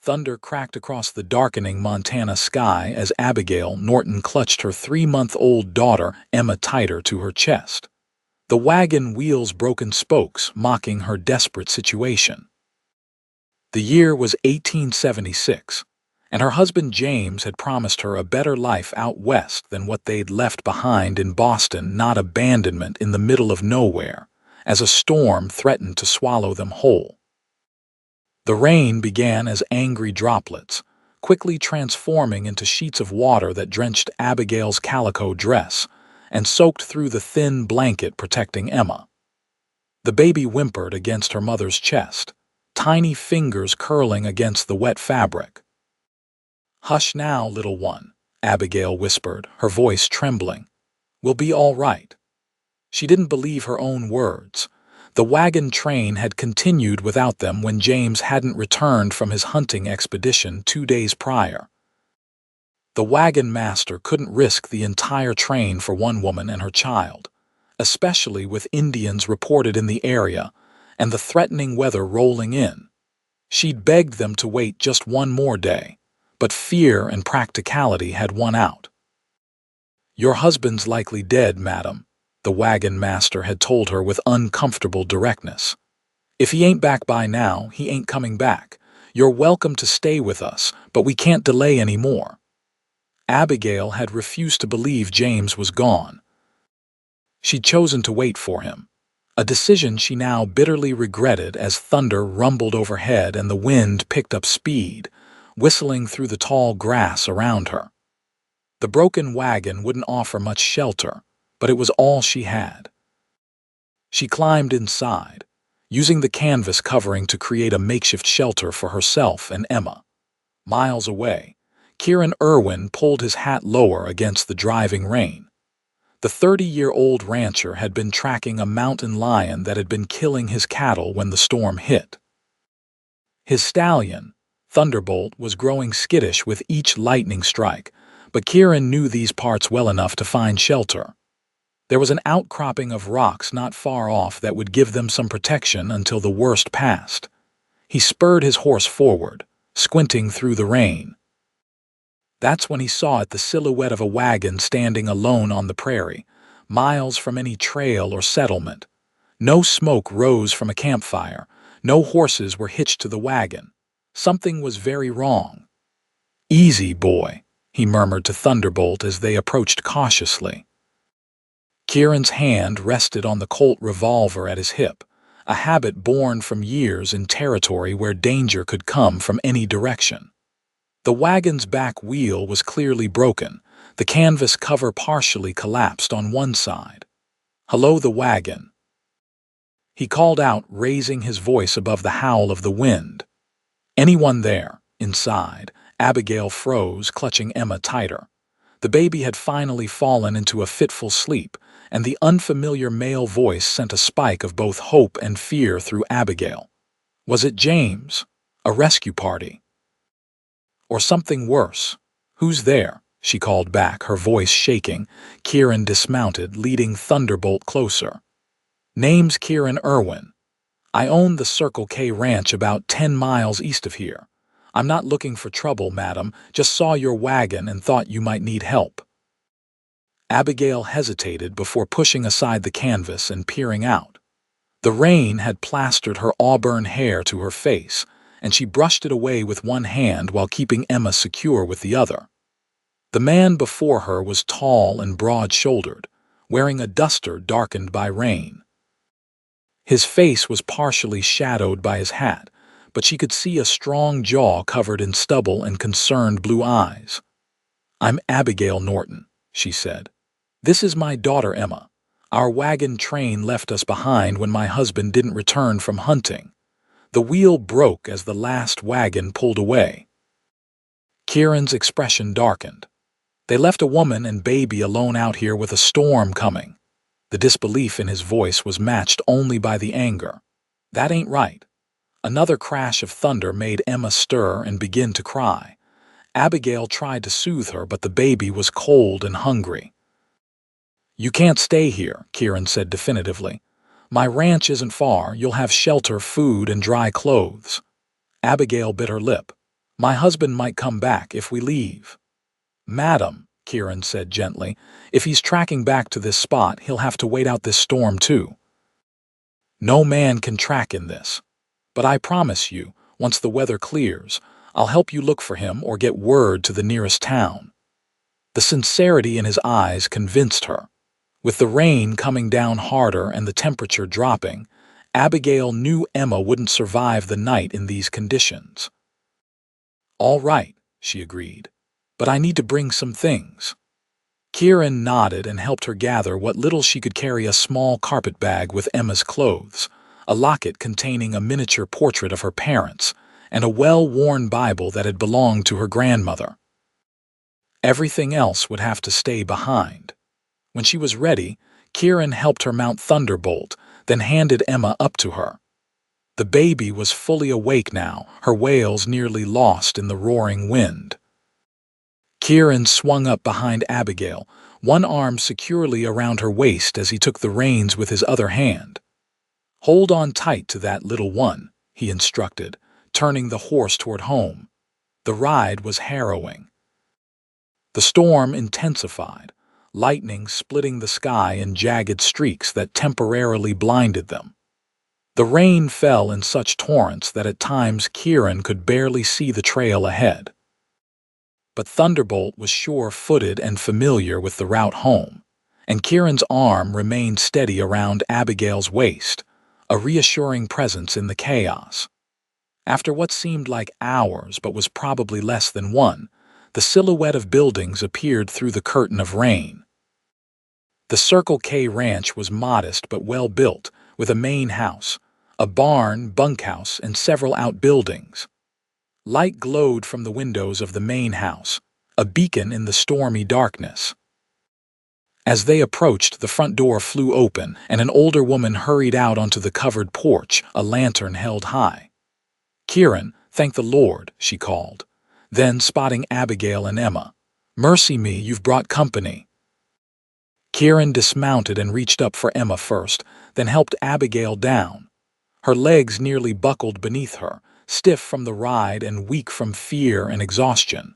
Thunder cracked across the darkening Montana sky as Abigail Norton clutched her 3-month-old daughter, Emma, tighter to her chest. The wagon wheels broken spokes, mocking her desperate situation. The year was 1876, and her husband James had promised her a better life out west than what they'd left behind in Boston, not abandonment in the middle of nowhere, as a storm threatened to swallow them whole. The rain began as angry droplets, quickly transforming into sheets of water that drenched Abigail's calico dress and soaked through the thin blanket protecting Emma. The baby whimpered against her mother's chest, tiny fingers curling against the wet fabric. "Hush now, little one," Abigail whispered, her voice trembling. "We'll be all right." She didn't believe her own words. The wagon train had continued without them when James hadn't returned from his hunting expedition 2 days prior. The wagon master couldn't risk the entire train for one woman and her child, especially with Indians reported in the area and the threatening weather rolling in. She'd begged them to wait just one more day, but fear and practicality had won out. "Your husband's likely dead, madam," the wagon master had told her with uncomfortable directness. "If he ain't back by now, he ain't coming back. You're welcome to stay with us, but we can't delay any more." Abigail had refused to believe James was gone. She'd chosen to wait for him, a decision she now bitterly regretted as thunder rumbled overhead and the wind picked up speed, whistling through the tall grass around her. The broken wagon wouldn't offer much shelter, but it was all she had. She climbed inside, using the canvas covering to create a makeshift shelter for herself and Emma. Miles away, Kieran Irwin pulled his hat lower against the driving rain. The 30-year-old rancher had been tracking a mountain lion that had been killing his cattle when the storm hit. His stallion, Thunderbolt, was growing skittish with each lightning strike, but Kieran knew these parts well enough to find shelter. There was an outcropping of rocks not far off that would give them some protection until the worst passed. He spurred his horse forward, squinting through the rain. That's when he saw it, the silhouette of a wagon standing alone on the prairie, miles from any trail or settlement. No smoke rose from a campfire. No horses were hitched to the wagon. Something was very wrong. "Easy, boy," he murmured to Thunderbolt as they approached cautiously. Kieran's hand rested on the Colt revolver at his hip, a habit born from years in territory where danger could come from any direction. The wagon's back wheel was clearly broken, the canvas cover partially collapsed on one side. "Hello, the wagon," he called out, raising his voice above the howl of the wind. "Anyone there?" Inside, Abigail froze, clutching Emma tighter. The baby had finally fallen into a fitful sleep, and the unfamiliar male voice sent a spike of both hope and fear through Abigail. Was it James? A rescue party? Or something worse? "Who's there?" she called back, her voice shaking. Kieran dismounted, leading Thunderbolt closer. "Name's Kieran Irwin. I own the Circle K ranch about 10 miles east of here. I'm not looking for trouble, madam, just saw your wagon and thought you might need help." Abigail hesitated before pushing aside the canvas and peering out. The rain had plastered her auburn hair to her face, and she brushed it away with one hand while keeping Emma secure with the other. The man before her was tall and broad-shouldered, wearing a duster darkened by rain. His face was partially shadowed by his hat, but she could see a strong jaw covered in stubble and concerned blue eyes. "I'm Abigail Norton," she said. "This is my daughter Emma. Our wagon train left us behind when my husband didn't return from hunting. The wheel broke as the last wagon pulled away." Kieran's expression darkened. "They left a woman and baby alone out here with a storm coming." The disbelief in his voice was matched only by the anger. "That ain't right." Another crash of thunder made Emma stir and begin to cry. Abigail tried to soothe her, but the baby was cold and hungry. "You can't stay here," Kieran said definitively. "My ranch isn't far. You'll have shelter, food, and dry clothes." Abigail bit her lip. My husband might come back if we leave. Madam, Kieran said gently, if he's tracking back to this spot, he'll have to wait out this storm too. No man can track in this. But I promise you, once the weather clears, I'll help you look for him or get word to the nearest town. The sincerity in his eyes convinced her. With the rain coming down harder and the temperature dropping, Abigail knew Emma wouldn't survive the night in these conditions. All right, she agreed, but I need to bring some things. Kieran nodded and helped her gather what little she could carry: a small carpet bag with Emma's clothes, a locket containing a miniature portrait of her parents, and a well-worn Bible that had belonged to her grandmother. Everything else would have to stay behind. When she was ready, Kieran helped her mount Thunderbolt, then handed Emma up to her. The baby was fully awake now, her wails nearly lost in the roaring wind. Kieran swung up behind Abigail, one arm securely around her waist as he took the reins with his other hand. Hold on tight to that little one, he instructed, turning the horse toward home. The ride was harrowing. The storm intensified, lightning splitting the sky in jagged streaks that temporarily blinded them. The rain fell in such torrents that at times Kieran could barely see the trail ahead. But Thunderbolt was sure-footed and familiar with the route home, and Kieran's arm remained steady around Abigail's waist, a reassuring presence in the chaos. After what seemed like hours but was probably less than one, the silhouette of buildings appeared through the curtain of rain. The Circle K ranch was modest but well-built, with a main house, a barn, bunkhouse, and several outbuildings. Light glowed from the windows of the main house, a beacon in the stormy darkness. As they approached, the front door flew open, and an older woman hurried out onto the covered porch, a lantern held high. "Kieran, thank the Lord," she called. Then, spotting Abigail and Emma, "Mercy me, you've brought company." Kieran dismounted and reached up for Emma first, then helped Abigail down. Her legs nearly buckled beneath her, stiff from the ride and weak from fear and exhaustion.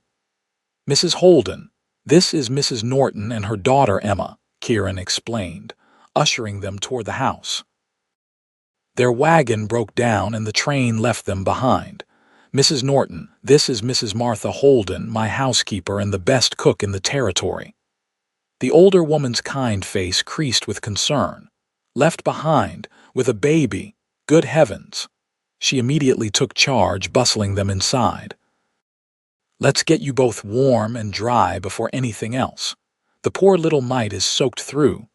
"Mrs. Holden, this is Mrs. Norton and her daughter Emma," Kieran explained, ushering them toward the house. Their wagon broke down and the train left them behind. "Mrs. Norton, this is Mrs. Martha Holden, my housekeeper and the best cook in the territory." The older woman's kind face creased with concern. Left behind, with a baby, good heavens! She immediately took charge, bustling them inside. "Let's get you both warm and dry before anything else. The poor little mite is soaked through."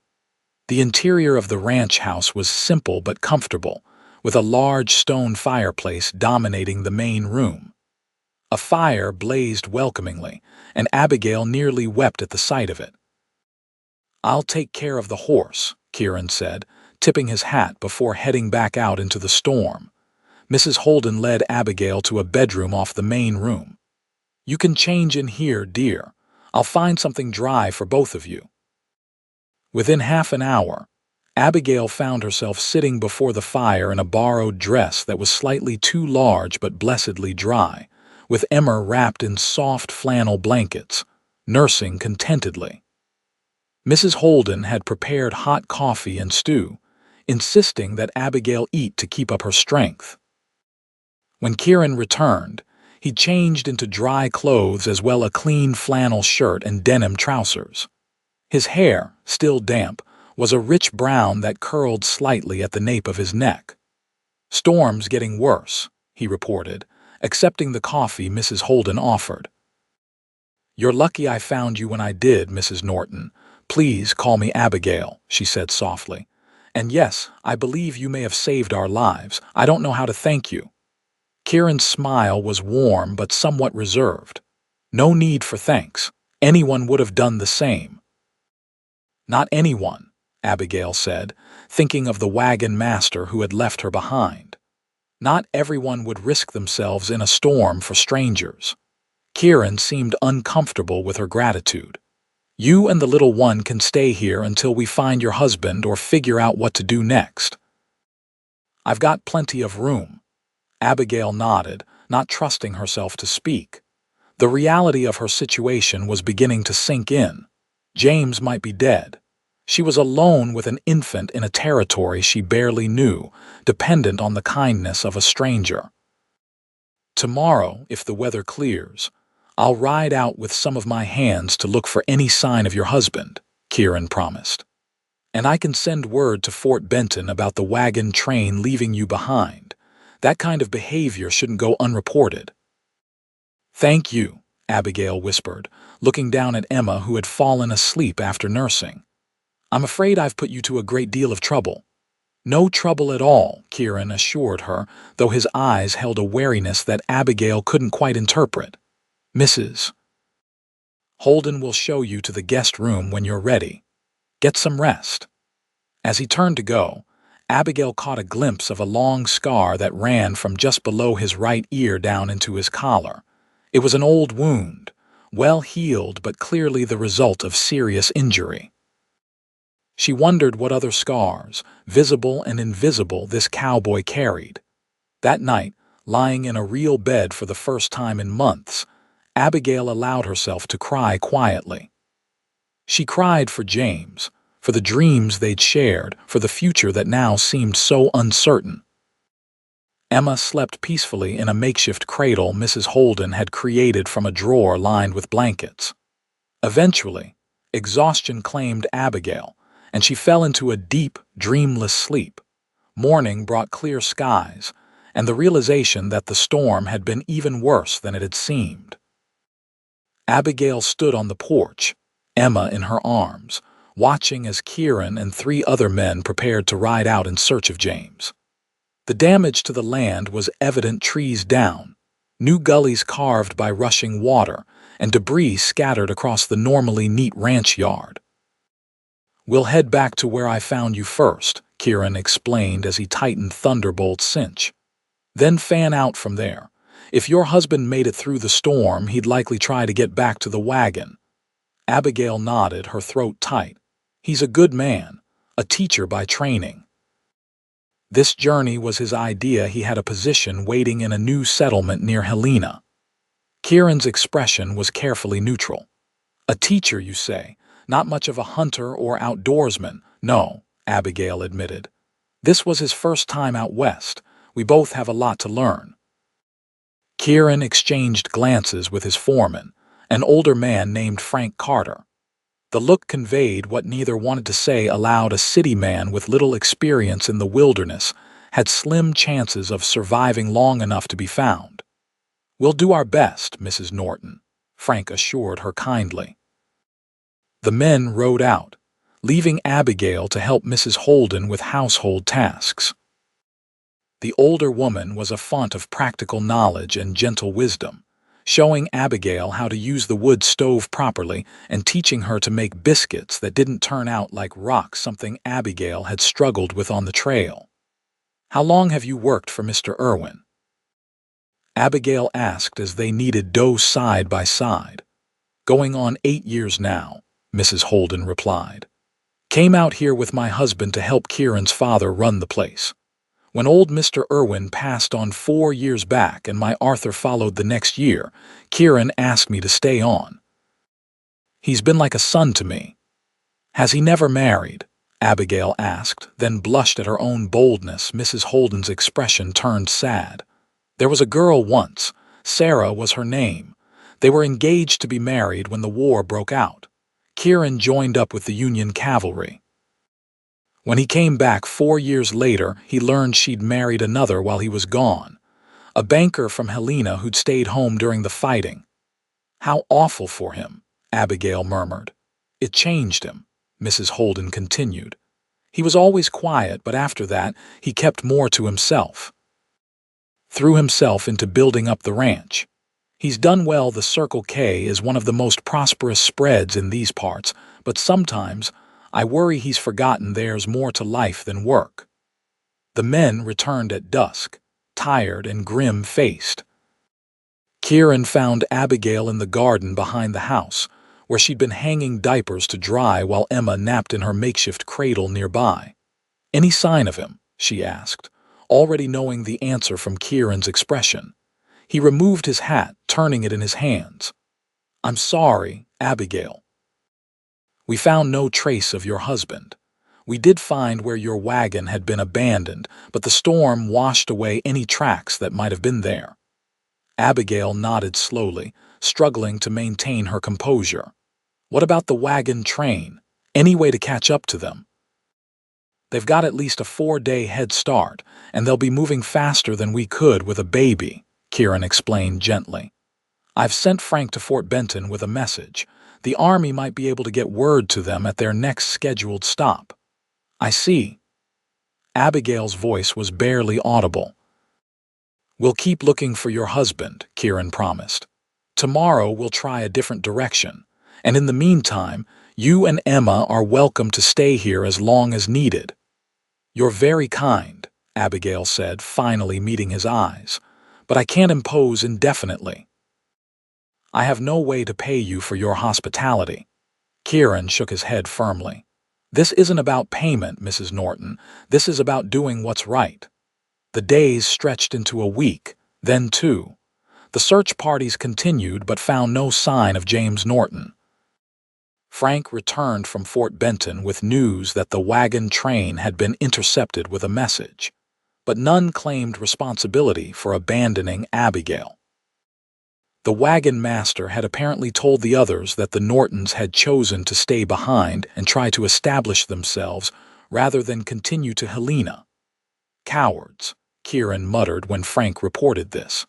The interior of the ranch house was simple but comfortable, with a large stone fireplace dominating the main room. A fire blazed welcomingly, and Abigail nearly wept at the sight of it. "I'll take care of the horse," Kieran said, tipping his hat before heading back out into the storm. Mrs. Holden led Abigail to a bedroom off the main room. "You can change in here, dear. I'll find something dry for both of you." Within half an hour, Abigail found herself sitting before the fire in a borrowed dress that was slightly too large but blessedly dry, with Emma wrapped in soft flannel blankets, nursing contentedly. Mrs. Holden had prepared hot coffee and stew, insisting that Abigail eat to keep up her strength. When Kieran returned, he changed into dry clothes as well as a clean flannel shirt and denim trousers. His hair, still damp, was a rich brown that curled slightly at the nape of his neck. "Storm's getting worse," he reported, accepting the coffee Mrs. Holden offered. "You're lucky I found you when I did, Mrs. Norton. Please call me Abigail," she said softly. "And yes, I believe you may have saved our lives. I don't know how to thank you." Kieran's smile was warm but somewhat reserved. "No need for thanks. Anyone would have done the same." "Not anyone," Abigail said, thinking of the wagon master who had left her behind. "Not everyone would risk themselves in a storm for strangers." Kieran seemed uncomfortable with her gratitude. "You and the little one can stay here until we find your husband or figure out what to do next." "I've got plenty of room." Abigail nodded, not trusting herself to speak. The reality of her situation was beginning to sink in. James might be dead. She was alone with an infant in a territory she barely knew, dependent on the kindness of a stranger. "Tomorrow, if the weather clears, I'll ride out with some of my hands to look for any sign of your husband," Kieran promised. "And I can send word to Fort Benton about the wagon train leaving you behind. That kind of behavior shouldn't go unreported." "Thank you," Abigail whispered, looking down at Emma, who had fallen asleep after nursing. "I'm afraid I've put you to a great deal of trouble." "No trouble at all," Kieran assured her, though his eyes held a wariness that Abigail couldn't quite interpret. "Mrs. Holden will show you to the guest room when you're ready. Get some rest." As he turned to go, Abigail caught a glimpse of a long scar that ran from just below his right ear down into his collar. It was an old wound, well healed but clearly the result of serious injury. She wondered what other scars, visible and invisible, this cowboy carried. That night, lying in a real bed for the first time in months, Abigail allowed herself to cry quietly. She cried for James, for the dreams they'd shared, for the future that now seemed so uncertain. Emma slept peacefully in a makeshift cradle Mrs. Holden had created from a drawer lined with blankets. Eventually, exhaustion claimed Abigail, and she fell into a deep, dreamless sleep. Morning brought clear skies, and the realization that the storm had been even worse than it had seemed. Abigail stood on the porch, Emma in her arms, watching as Kieran and 3 other men prepared to ride out in search of James. The damage to the land was evident: trees down, new gullies carved by rushing water, and debris scattered across the normally neat ranch yard. "We'll head back to where I found you first," Kieran explained as he tightened Thunderbolt's cinch. "Then fan out from there. If your husband made it through the storm, he'd likely try to get back to the wagon." Abigail nodded, her throat tight. "He's a good man, a teacher by training. This journey was his idea. He had a position waiting in a new settlement near Helena." Kieran's expression was carefully neutral. "A teacher, you say? Not much of a hunter or outdoorsman?" "No," Abigail admitted. "This was his first time out west. We both have a lot to learn." Kieran exchanged glances with his foreman, an older man named Frank Carter. The look conveyed what neither wanted to say aloud. A city man with little experience in the wilderness had slim chances of surviving long enough to be found. "We'll do our best, Mrs. Norton," Frank assured her kindly. The men rode out, leaving Abigail to help Mrs. Holden with household tasks. The older woman was a font of practical knowledge and gentle wisdom, showing Abigail how to use the wood stove properly and teaching her to make biscuits that didn't turn out like rocks, something Abigail had struggled with on the trail. "How long have you worked for Mr. Irwin?" Abigail asked as they kneaded dough side by side. "Going on 8 years now," Mrs. Holden replied. "Came out here with my husband to help Kieran's father run the place. When old Mr. Irwin passed on 4 years back and my Arthur followed the next year, Kieran asked me to stay on. He's been like a son to me." "Has he never married?" Abigail asked, then blushed at her own boldness. Mrs. Holden's expression turned sad. "There was a girl once. Sarah was her name. They were engaged to be married when the war broke out. Kieran joined up with the Union cavalry. When he came back 4 years later, he learned she'd married another while he was gone, a banker from Helena who'd stayed home during the fighting." "How awful for him," Abigail murmured. "It changed him," Mrs. Holden continued. "He was always quiet, but after that, he kept more to himself. Threw himself into building up the ranch. He's done well. The Circle K is one of the most prosperous spreads in these parts, but sometimes I worry he's forgotten there's more to life than work." The men returned at dusk, tired and grim-faced. Kieran found Abigail in the garden behind the house, where she'd been hanging diapers to dry while Emma napped in her makeshift cradle nearby. "Any sign of him?" she asked, already knowing the answer from Kieran's expression. He removed his hat, turning it in his hands. "I'm sorry, Abigail. We found no trace of your husband. We did find where your wagon had been abandoned, but the storm washed away any tracks that might have been there." Abigail nodded slowly, struggling to maintain her composure. "What about the wagon train? Any way to catch up to them?" "They've got at least a 4-day head start, and they'll be moving faster than we could with a baby," Kieran explained gently. "I've sent Frank to Fort Benton with a message. The Army might be able to get word to them at their next scheduled stop." "I see." Abigail's voice was barely audible. "We'll keep looking for your husband," Kieran promised. "Tomorrow we'll try a different direction, and in the meantime, you and Emma are welcome to stay here as long as needed." "You're very kind," Abigail said, finally meeting his eyes, "but I can't impose indefinitely." "I have no way to pay you for your hospitality." Kieran shook his head firmly. "This isn't about payment, Mrs. Norton. This is about doing what's right." The days stretched into a week, then 2. The search parties continued but found no sign of James Norton. Frank returned from Fort Benton with news that the wagon train had been intercepted with a message, but none claimed responsibility for abandoning Abigail. The wagon master had apparently told the others that the Nortons had chosen to stay behind and try to establish themselves rather than continue to Helena. "Cowards," Kieran muttered when Frank reported this.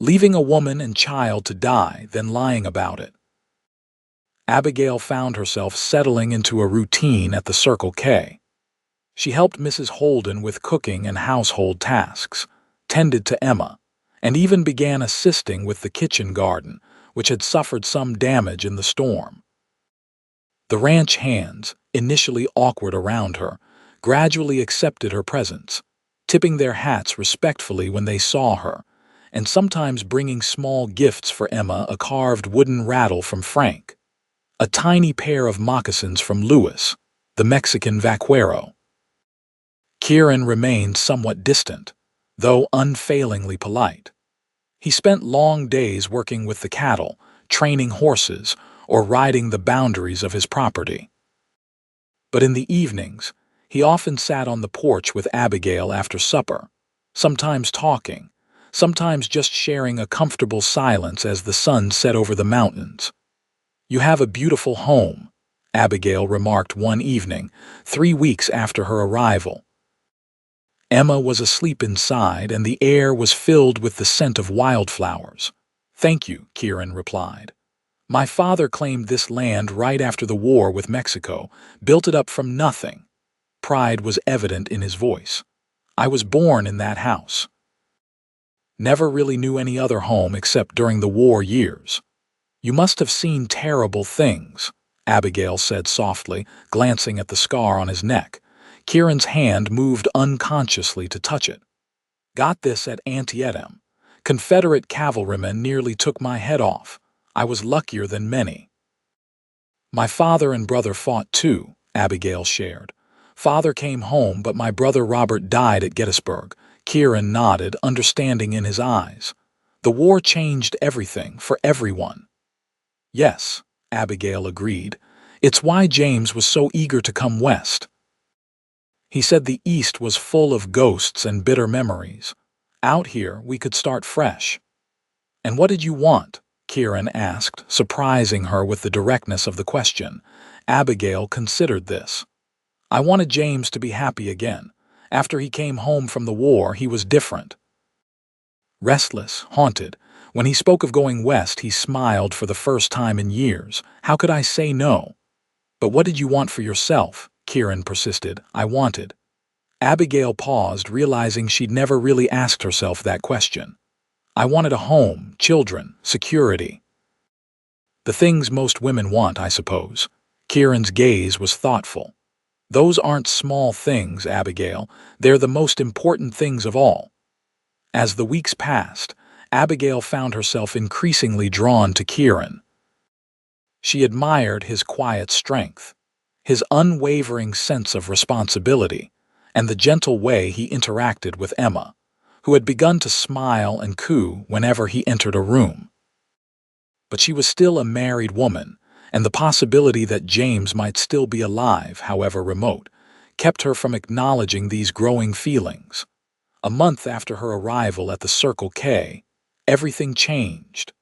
"Leaving a woman and child to die, then lying about it." Abigail found herself settling into a routine at the Circle K. She helped Mrs. Holden with cooking and household tasks, tended to Emma, and even began assisting with the kitchen garden, which had suffered some damage in the storm. The ranch hands, initially awkward around her, gradually accepted her presence, tipping their hats respectfully when they saw her, and sometimes bringing small gifts for Emma, a carved wooden rattle from Frank, a tiny pair of moccasins from Louis, the Mexican vaquero. Kieran remained somewhat distant, though unfailingly polite. He spent long days working with the cattle, training horses, or riding the boundaries of his property. But in the evenings, he often sat on the porch with Abigail after supper, sometimes talking, sometimes just sharing a comfortable silence as the sun set over the mountains. "You have a beautiful home," Abigail remarked one evening, 3 weeks after her arrival. Emma was asleep inside, and the air was filled with the scent of wildflowers. "Thank you," Kieran replied. "My father claimed this land right after the war with Mexico, built it up from nothing." Pride was evident in his voice. "I was born in that house. Never really knew any other home except during the war years." "You must have seen terrible things," Abigail said softly, glancing at the scar on his neck. Kieran's hand moved unconsciously to touch it. "Got this at Antietam. Confederate cavalrymen nearly took my head off. I was luckier than many." "My father and brother fought too," Abigail shared. "Father came home, but my brother Robert died at Gettysburg." Kieran nodded, understanding in his eyes. "The war changed everything for everyone." "Yes," Abigail agreed. "It's why James was so eager to come west. He said the East was full of ghosts and bitter memories. Out here, we could start fresh." "And what did you want?" Kieran asked, surprising her with the directness of the question. Abigail considered this. "I wanted James to be happy again. After he came home from the war, he was different. Restless, haunted. When he spoke of going west, he smiled for the first time in years. How could I say no?" "But what did you want for yourself?" Kieran persisted. "I wanted." Abigail paused, realizing she'd never really asked herself that question. "I wanted a home, children, security. The things most women want, I suppose." Kieran's gaze was thoughtful. "Those aren't small things, Abigail. They're the most important things of all." As the weeks passed, Abigail found herself increasingly drawn to Kieran. She admired his quiet strength, his unwavering sense of responsibility, and the gentle way he interacted with Emma. who had begun to smile and coo whenever he entered a room. But she was still a married woman, and the possibility that James might still be alive, however remote, kept her from acknowledging these growing feelings. A month after her arrival at the Circle K, everything changed.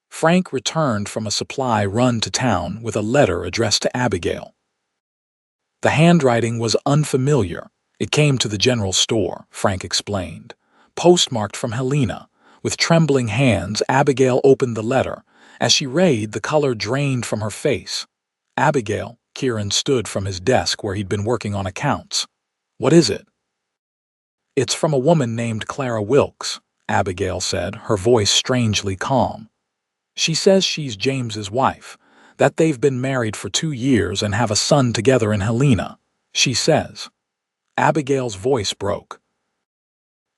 Frank returned from a supply run to town with a letter addressed to Abigail. The handwriting was unfamiliar. It came to the general store, Frank explained. Postmarked from Helena. With trembling hands, Abigail opened the letter. As she read, the color drained from her face. "Abigail," Kieran stood from his desk where he'd been working on accounts. "What is it?" "It's from a woman named Clara Wilkes," Abigail said, her voice strangely calm. "She says she's James's wife, that they've been married for 2 years and have a son together in Helena. She says." Abigail's voice broke.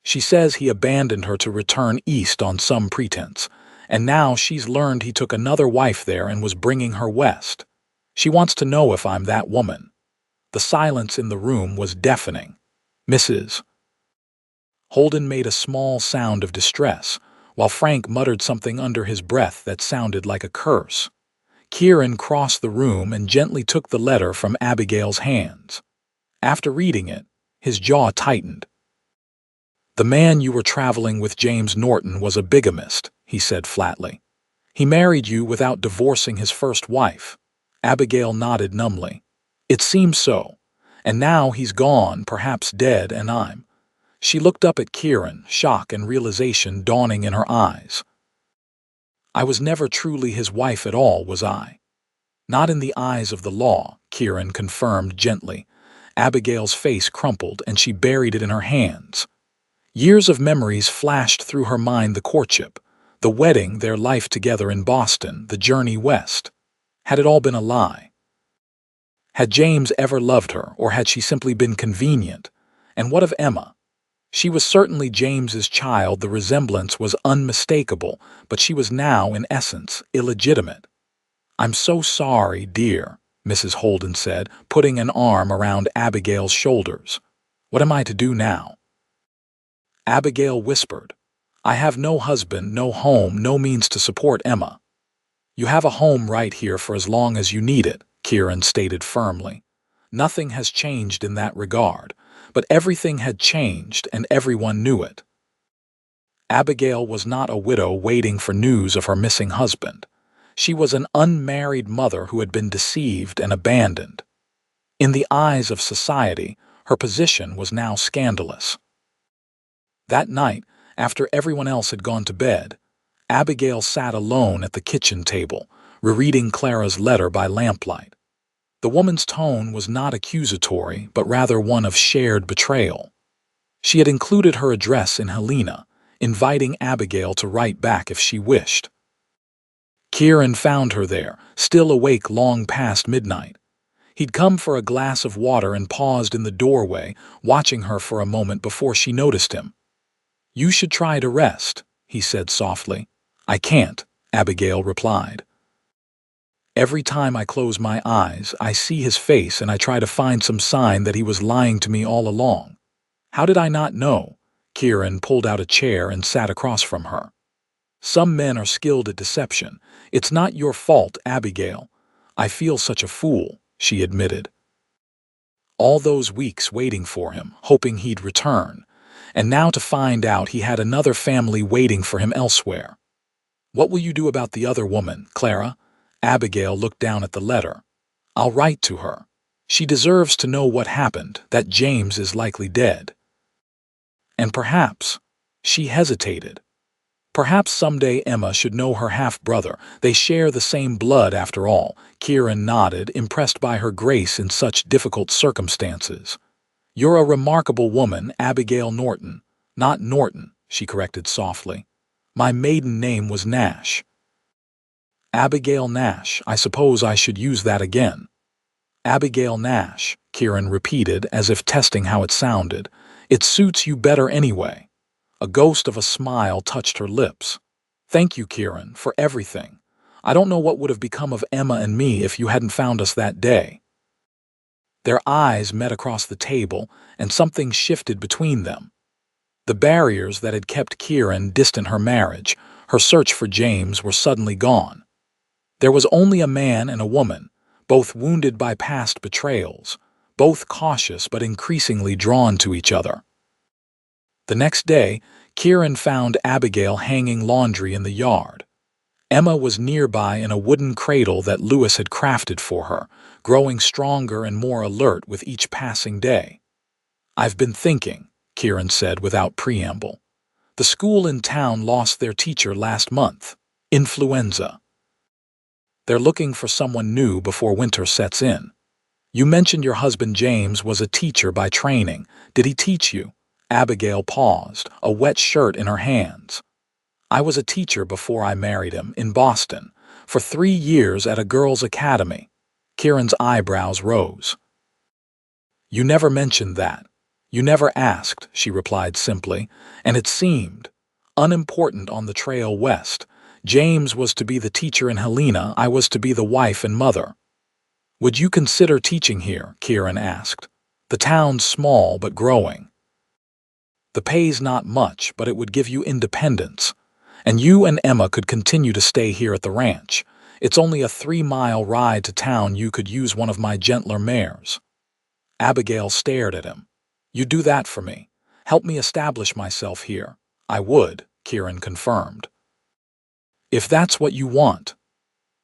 "She says he abandoned her to return east on some pretense, and now she's learned he took another wife there and was bringing her west. She wants to know if I'm that woman." The silence in the room was deafening. "Mrs. Holden made a small sound of distress, while Frank muttered something under his breath that sounded like a curse. Kieran crossed the room and gently took the letter from Abigail's hands. After reading it, his jaw tightened. "The man you were traveling with, James Norton, was a bigamist," he said flatly. "He married you without divorcing his first wife." Abigail nodded numbly. "It seems so. And now he's gone, perhaps dead, and I'm—" She looked up at Kieran, shock and realization dawning in her eyes. "I was never truly his wife at all, was I?" "Not in the eyes of the law," Kieran confirmed gently. Abigail's face crumpled and she buried it in her hands. Years of memories flashed through her mind: the courtship, the wedding, their life together in Boston, the journey west. Had it all been a lie? Had James ever loved her, or had she simply been convenient? And what of Emma? She was certainly James's child, the resemblance was unmistakable, but she was now, in essence, illegitimate. "I'm so sorry, dear," Mrs. Holden said, putting an arm around Abigail's shoulders. "What am I to do now?" Abigail whispered, "I have no husband, no home, no means to support Emma." "You have a home right here for as long as you need it," Kieran stated firmly. Nothing has changed in that regard, but everything had changed and everyone knew it. Abigail was not a widow waiting for news of her missing husband. She was an unmarried mother who had been deceived and abandoned. In the eyes of society, her position was now scandalous. That night, after everyone else had gone to bed, Abigail sat alone at the kitchen table, rereading Clara's letter by lamplight. The woman's tone was not accusatory, but rather one of shared betrayal. She had included her address in Helena, inviting Abigail to write back if she wished. Kieran found her there, still awake long past midnight. He'd come for a glass of water and paused in the doorway, watching her for a moment before she noticed him. "You should try to rest," he said softly. "I can't," Abigail replied. "Every time I close my eyes, I see his face and I try to find some sign that he was lying to me all along. How did I not know?" Kieran pulled out a chair and sat across from her. "Some men are skilled at deception. It's not your fault, Abigail. I feel such a fool," she admitted. All those weeks waiting for him, hoping he'd return, and now to find out he had another family waiting for him elsewhere. "What will you do about the other woman, Clara?" Abigail looked down at the letter. "I'll write to her. She deserves to know what happened, that James is likely dead. And perhaps," she hesitated, "perhaps someday Emma should know her half-brother. They share the same blood after all." Kieran nodded, impressed by her grace in such difficult circumstances. "You're a remarkable woman, Abigail Norton." "Not Norton," she corrected softly. "My maiden name was Nash." "Abigail Nash. I suppose I should use that again." "Abigail Nash," Kieran repeated, as if testing how it sounded. "It suits you better anyway." A ghost of a smile touched her lips. "Thank you, Kieran, for everything. I don't know what would have become of Emma and me if you hadn't found us that day." Their eyes met across the table, and something shifted between them. The barriers that had kept Kieran distant her marriage, her search for James, were suddenly gone. There was only a man and a woman, both wounded by past betrayals, both cautious but increasingly drawn to each other. The next day, Kieran found Abigail hanging laundry in the yard. Emma was nearby in a wooden cradle that Lewis had crafted for her, growing stronger and more alert with each passing day. "I've been thinking," Kieran said without preamble. "The school in town lost their teacher last month. Influenza. They're looking for someone new before winter sets in. You mentioned your husband James was a teacher by training. Did he teach you?" Abigail paused, a wet shirt in her hands. "I was a teacher before I married him, in Boston, for 3 years at a girls' academy." Kieran's eyebrows rose. "You never mentioned that. You never asked," she replied simply, "and it seemed unimportant on the trail west. James was to be the teacher in Helena, I was to be the wife and mother." "Would you consider teaching here?" Kieran asked. "The town's small but growing. The pay's not much, but it would give you independence. And you and Emma could continue to stay here at the ranch. It's only a 3-mile ride to town. You could use one of my gentler mares." Abigail stared at him. "You do that for me. Help me establish myself here." "I would," Kieran confirmed. "If that's what you want."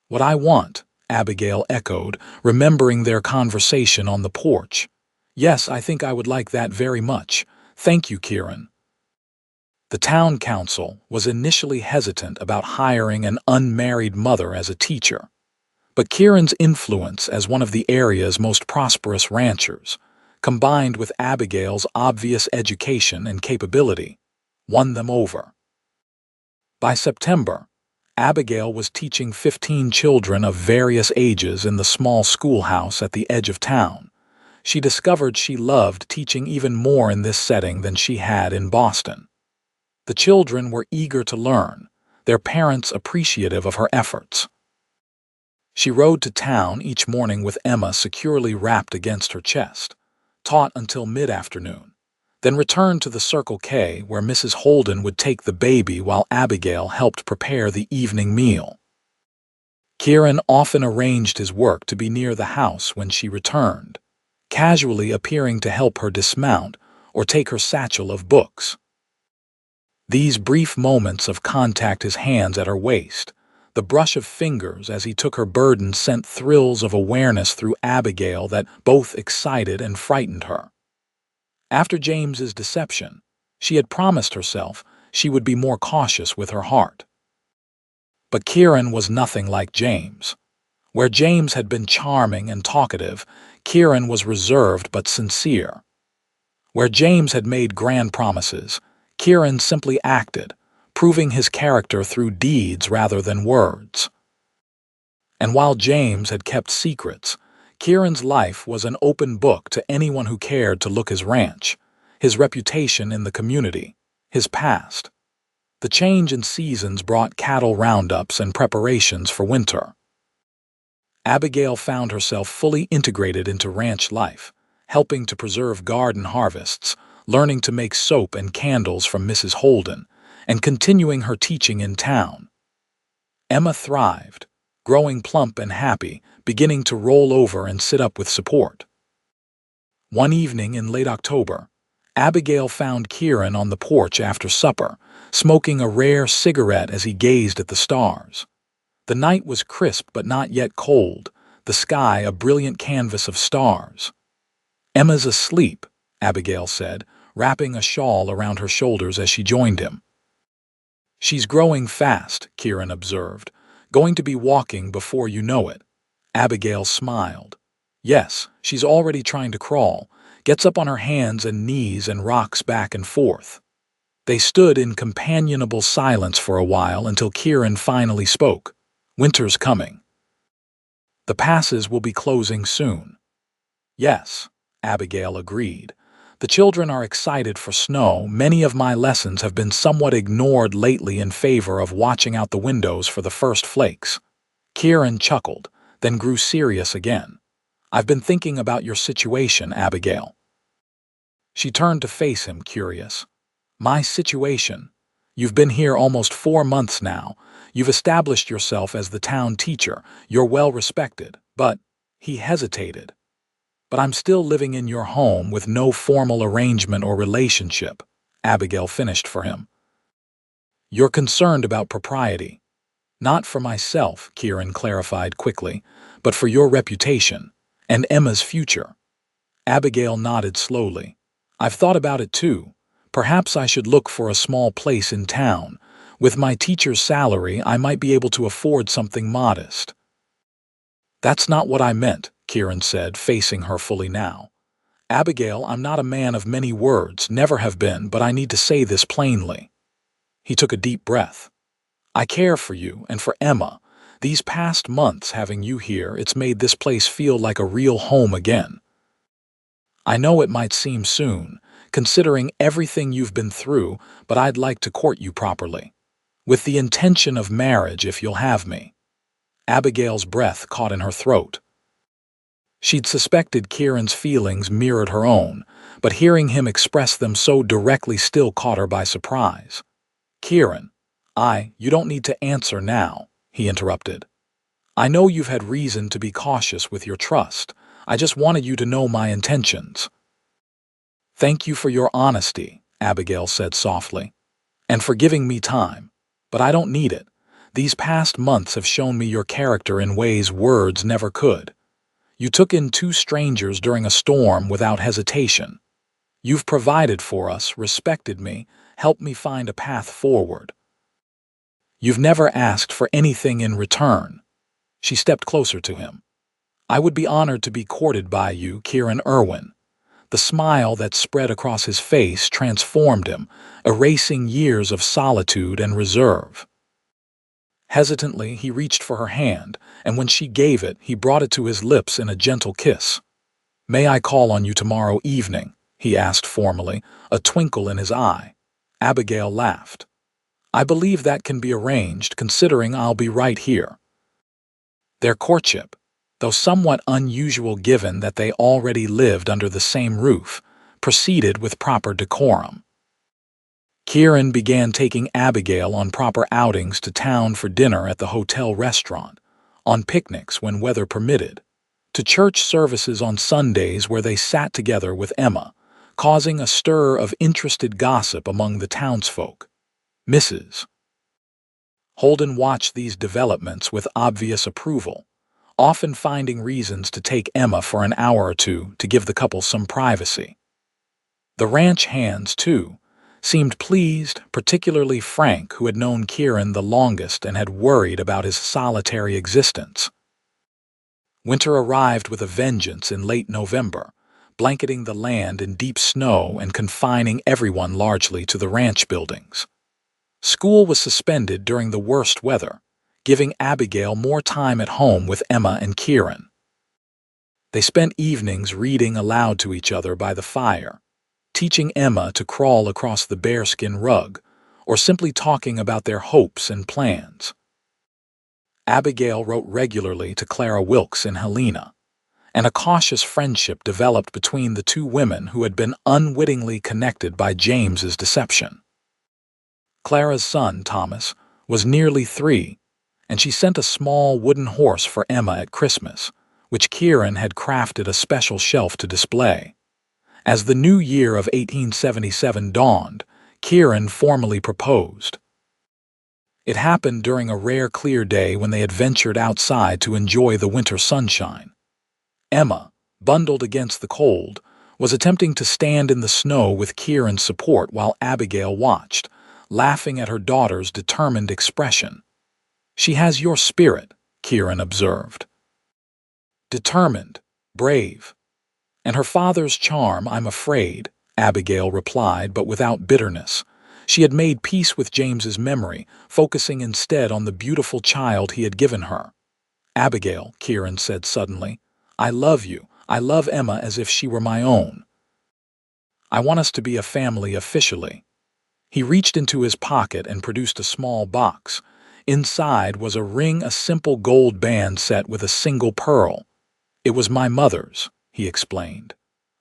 "What I want," Abigail echoed, remembering their conversation on the porch. "Yes, I think I would like that very much. Thank you, Kieran." The town council was initially hesitant about hiring an unmarried mother as a teacher, but Kieran's influence as one of the area's most prosperous ranchers, combined with Abigail's obvious education and capability, won them over. By September, Abigail was teaching 15 children of various ages in the small schoolhouse at the edge of town. She discovered she loved teaching even more in this setting than she had in Boston. The children were eager to learn, their parents appreciative of her efforts. She rode to town each morning with Emma securely wrapped against her chest, taught until mid-afternoon, then returned to the Circle K where Mrs. Holden would take the baby while Abigail helped prepare the evening meal. Kieran often arranged his work to be near the house when she returned, casually appearing to help her dismount or take her satchel of books. These brief moments of contact, his hands at her waist, the brush of fingers as he took her burden, sent thrills of awareness through Abigail that both excited and frightened her. After James's deception, she had promised herself she would be more cautious with her heart. But Kieran was nothing like James. Where James had been charming and talkative, Kieran was reserved but sincere. Where James had made grand promises, Kieran simply acted, proving his character through deeds rather than words. And while James had kept secrets, Kieran's life was an open book to anyone who cared to look his ranch, his reputation in the community, his past. The change in seasons brought cattle roundups and preparations for winter. Abigail found herself fully integrated into ranch life, helping to preserve garden harvests, learning to make soap and candles from Mrs. Holden, and continuing her teaching in town. Emma thrived, growing plump and happy, beginning to roll over and sit up with support. One evening in late October, Abigail found Kieran on the porch after supper, smoking a rare cigarette as he gazed at the stars. The night was crisp but not yet cold, the sky a brilliant canvas of stars. "Emma's asleep," Abigail said, wrapping a shawl around her shoulders as she joined him. "She's growing fast," Kieran observed, "going to be walking before you know it." Abigail smiled. "Yes, she's already trying to crawl, gets up on her hands and knees and rocks back and forth." They stood in companionable silence for a while until Kieran finally spoke. "Winter's coming. The passes will be closing soon." "Yes," Abigail agreed. "The children are excited for snow. Many of my lessons have been somewhat ignored lately in favor of watching out the windows for the first flakes." Kieran chuckled, then grew serious again. "I've been thinking about your situation, Abigail." She turned to face him, curious. My situation. You've been here almost 4 months now. You've established yourself as the town teacher. You're well respected. But he hesitated. But I'm still living in your home with no formal arrangement or relationship, Abigail finished for him. You're concerned about propriety. Not for myself, Kieran clarified quickly, but for your reputation and Emma's future. Abigail nodded slowly. I've thought about it too. Perhaps I should look for a small place in town. With my teacher's salary, I might be able to afford something modest. That's not what I meant, Kieran said, facing her fully now. Abigail, I'm not a man of many words, never have been, but I need to say this plainly. He took a deep breath. I care for you and for Emma. These past months having you here, it's made this place feel like a real home again. I know it might seem soon, considering everything you've been through, but I'd like to court you properly. With the intention of marriage, if you'll have me. Abigail's breath caught in her throat. She'd suspected Kieran's feelings mirrored her own, but hearing him express them so directly still caught her by surprise. Kieran, you don't need to answer now, he interrupted. I know you've had reason to be cautious with your trust. I just wanted you to know my intentions. Thank you for your honesty, Abigail said softly, and for giving me time. But I don't need it. These past months have shown me your character in ways words never could. You took in 2 strangers during a storm without hesitation. You've provided for us, respected me, helped me find a path forward. You've never asked for anything in return. She stepped closer to him. I would be honored to be courted by you, Kieran Irwin. The smile that spread across his face transformed him, erasing years of solitude and reserve. Hesitantly, he reached for her hand, and when she gave it, he brought it to his lips in a gentle kiss. May I call on you tomorrow evening? He asked formally, a twinkle in his eye. Abigail laughed. I believe that can be arranged, considering I'll be right here. Their courtship, though somewhat unusual given that they already lived under the same roof, proceeded with proper decorum. Kieran began taking Abigail on proper outings to town for dinner at the hotel restaurant, on picnics when weather permitted, to church services on Sundays where they sat together with Emma, causing a stir of interested gossip among the townsfolk. Mrs. Holden watched these developments with obvious approval, often finding reasons to take Emma for an hour or two to give the couple some privacy. The ranch hands, too, seemed pleased, particularly Frank, who had known Kieran the longest and had worried about his solitary existence. Winter arrived with a vengeance in late November, blanketing the land in deep snow and confining everyone largely to the ranch buildings. School was suspended during the worst weather, giving Abigail more time at home with Emma and Kieran. They spent evenings reading aloud to each other by the fire, teaching Emma to crawl across the bearskin rug, or simply talking about their hopes and plans. Abigail wrote regularly to Clara Wilkes in Helena, and a cautious friendship developed between the 2 women who had been unwittingly connected by James's deception. Clara's son, Thomas, was nearly 3, and she sent a small wooden horse for Emma at Christmas, which Kieran had crafted a special shelf to display. As the new year of 1877 dawned, Kieran formally proposed. It happened during a rare clear day when they had ventured outside to enjoy the winter sunshine. Emma, bundled against the cold, was attempting to stand in the snow with Kieran's support while Abigail watched, laughing at her daughter's determined expression. She has your spirit, Kieran observed. Determined, brave. And her father's charm, I'm afraid, Abigail replied, but without bitterness. She had made peace with James's memory, focusing instead on the beautiful child he had given her. Abigail, Kieran said suddenly, I love you. I love Emma as if she were my own. I want us to be a family officially. He reached into his pocket and produced a small box. Inside was a ring, a simple gold band set with a single pearl. It was my mother's, he explained.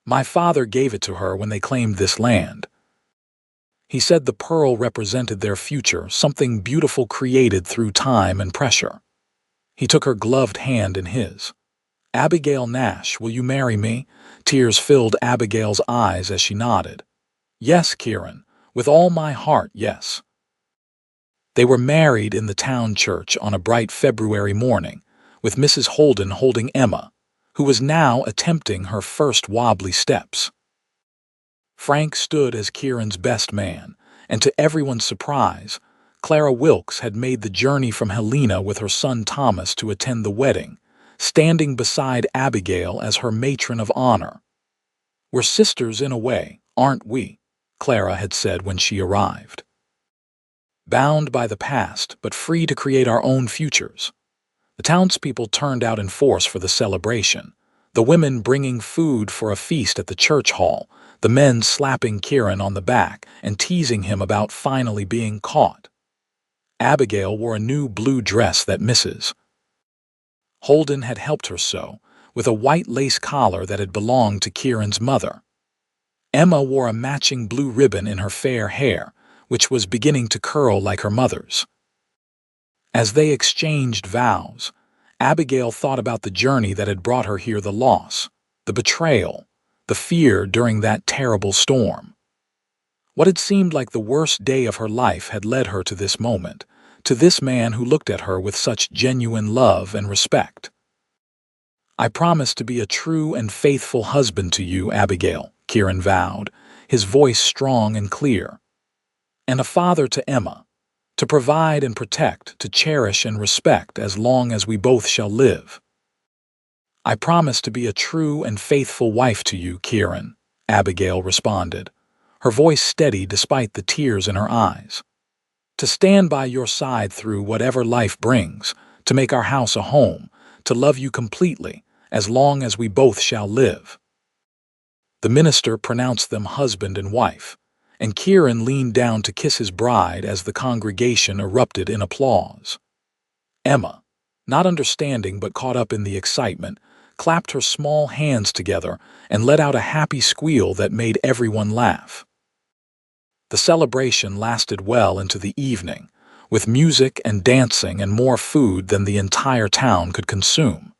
My father gave it to her when they claimed this land. He said the pearl represented their future, something beautiful created through time and pressure. He took her gloved hand in his. "Abigail Nash, will you marry me?" Tears filled Abigail's eyes as she nodded. "Yes, Kieran, with all my heart, yes." They were married in the town church on a bright February morning, with Mrs. Holden holding Emma, who was now attempting her first wobbly steps. Frank stood as Kieran's best man, and to everyone's surprise, Clara Wilkes had made the journey from Helena with her son Thomas to attend the wedding, standing beside Abigail as her matron of honor. "We're sisters in a way, aren't we?" Clara had said when she arrived. "Bound by the past, but free to create our own futures." The townspeople turned out in force for the celebration, the women bringing food for a feast at the church hall, the men slapping Kieran on the back and teasing him about finally being caught. Abigail wore a new blue dress that Mrs. Holden had helped her sew, with a white lace collar that had belonged to Kieran's mother. Emma wore a matching blue ribbon in her fair hair, which was beginning to curl like her mother's. As they exchanged vows, Abigail thought about the journey that had brought her here, the loss, the betrayal, the fear during that terrible storm. What had seemed like the worst day of her life had led her to this moment, to this man who looked at her with such genuine love and respect. "I promise to be a true and faithful husband to you, Abigail," Kieran vowed, his voice strong and clear. "And a father to Emma, to provide and protect, to cherish and respect as long as we both shall live." "I promise to be a true and faithful wife to you, Kieran," Abigail responded, her voice steady despite the tears in her eyes. "To stand by your side through whatever life brings, to make our house a home, to love you completely, as long as we both shall live." The minister pronounced them husband and wife, and Kieran leaned down to kiss his bride as the congregation erupted in applause. Emma, not understanding but caught up in the excitement, clapped her small hands together and let out a happy squeal that made everyone laugh. The celebration lasted well into the evening, with music and dancing and more food than the entire town could consume.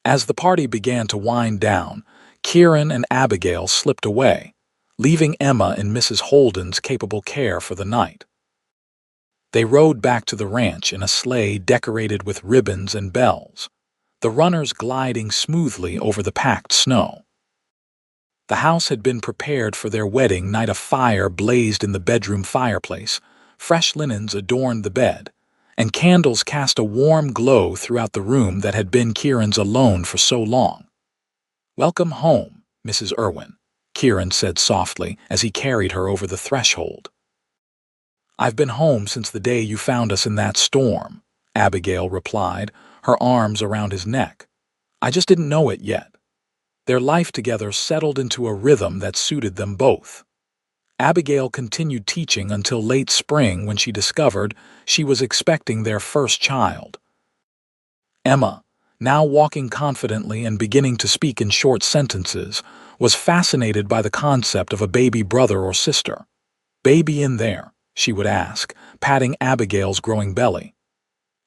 As the party began to wind down, Kieran and Abigail slipped away, leaving Emma in Mrs. Holden's capable care for the night. They rode back to the ranch in a sleigh decorated with ribbons and bells, the runners gliding smoothly over the packed snow. The house had been prepared for their wedding night. A fire blazed in the bedroom fireplace, fresh linens adorned the bed, and candles cast a warm glow throughout the room that had been Kieran's alone for so long. "Welcome home, Mrs. Irwin," Kieran said softly as he carried her over the threshold. "I've been home since the day you found us in that storm," Abigail replied, her arms around his neck. "I just didn't know it yet." Their life together settled into a rhythm that suited them both. Abigail continued teaching until late spring when she discovered she was expecting their first child. Emma, now walking confidently and beginning to speak in short sentences, was fascinated by the concept of a baby brother or sister. "Baby in there?" she would ask, patting Abigail's growing belly.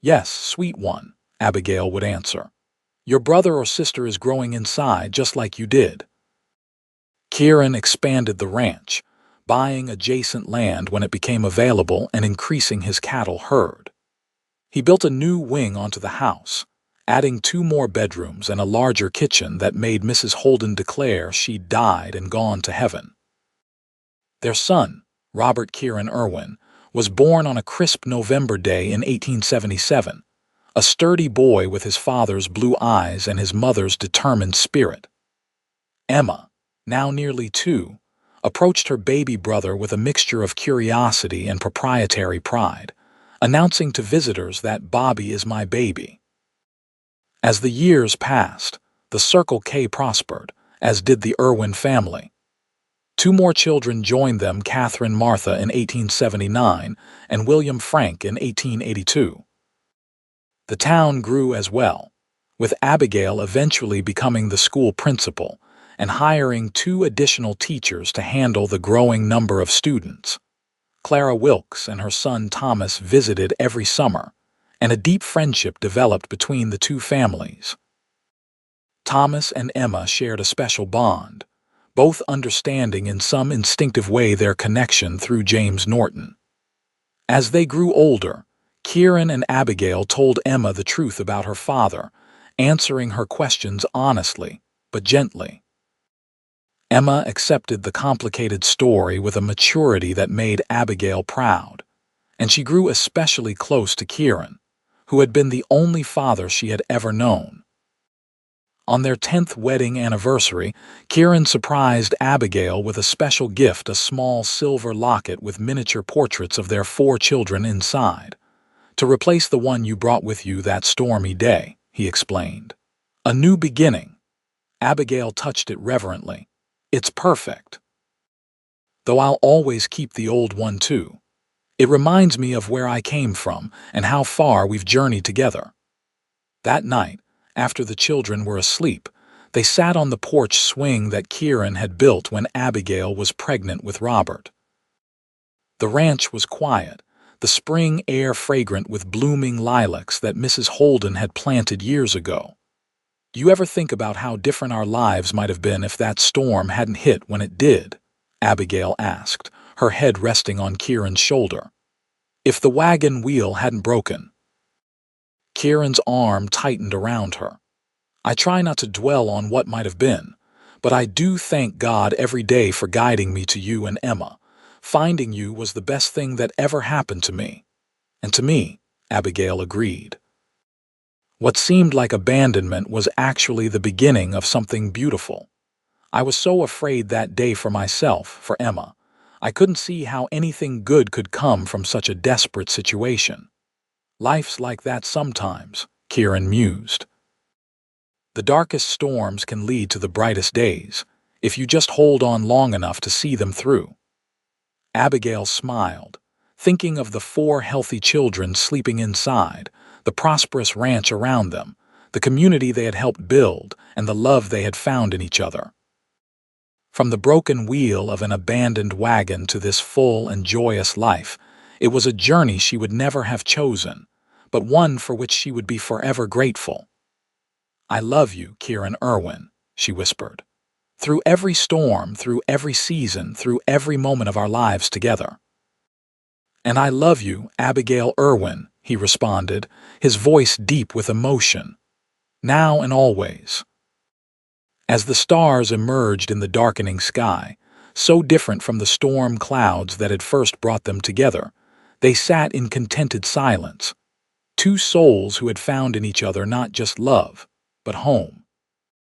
"Yes, sweet one," Abigail would answer. "Your brother or sister is growing inside just like you did." Kieran expanded the ranch, buying adjacent land when it became available and increasing his cattle herd. He built a new wing onto the house, adding 2 more bedrooms and a larger kitchen that made Mrs. Holden declare she'd died and gone to heaven. Their son, Robert Kieran Irwin, was born on a crisp November day in 1877, a sturdy boy with his father's blue eyes and his mother's determined spirit. Emma, now nearly 2, approached her baby brother with a mixture of curiosity and proprietary pride, announcing to visitors that "Bobby is my baby." As the years passed, the Circle K prospered, as did the Irwin family. 2 more children joined them, Catherine Martha in 1879 and William Frank in 1882. The town grew as well, with Abigail eventually becoming the school principal, and hiring 2 additional teachers to handle the growing number of students. Clara Wilkes and her son Thomas visited every summer, and a deep friendship developed between the two families. Thomas and Emma shared a special bond, both understanding in some instinctive way their connection through James Norton. As they grew older, Kieran and Abigail told Emma the truth about her father, answering her questions honestly, but gently. Emma accepted the complicated story with a maturity that made Abigail proud, and she grew especially close to Kieran, who had been the only father she had ever known. On their 10th wedding anniversary, Kieran surprised Abigail with a special gift, a small silver locket with miniature portraits of their 4 children inside. "To replace the one you brought with you that stormy day," he explained. "A new beginning." Abigail touched it reverently. "It's perfect. Though I'll always keep the old one too. It reminds me of where I came from and how far we've journeyed together." That night, after the children were asleep, they sat on the porch swing that Kieran had built when Abigail was pregnant with Robert. The ranch was quiet, the spring air fragrant with blooming lilacs that Mrs. Holden had planted years ago. "You ever think about how different our lives might have been if that storm hadn't hit when it did?" Abigail asked, her head resting on Kieran's shoulder. "If the wagon wheel hadn't broken?" Kieran's arm tightened around her. "I try not to dwell on what might have been, but I do thank God every day for guiding me to you and Emma. Finding you was the best thing that ever happened to me." "And to me," Abigail agreed. What seemed like abandonment was actually the beginning of something beautiful. "I was so afraid that day for myself, for Emma. I couldn't see how anything good could come from such a desperate situation." "Life's like that sometimes," Kieran mused. "The darkest storms can lead to the brightest days, if you just hold on long enough to see them through." Abigail smiled, thinking of the 4 healthy children sleeping inside, the prosperous ranch around them, the community they had helped build, and the love they had found in each other. From the broken wheel of an abandoned wagon to this full and joyous life, it was a journey she would never have chosen, but one for which she would be forever grateful. "I love you, Kieran Irwin," she whispered. "Through every storm, through every season, through every moment of our lives together." "And I love you, Abigail Irwin," he responded, his voice deep with emotion. "Now and always." As the stars emerged in the darkening sky, so different from the storm clouds that had first brought them together, they sat in contented silence, 2 souls who had found in each other not just love, but home.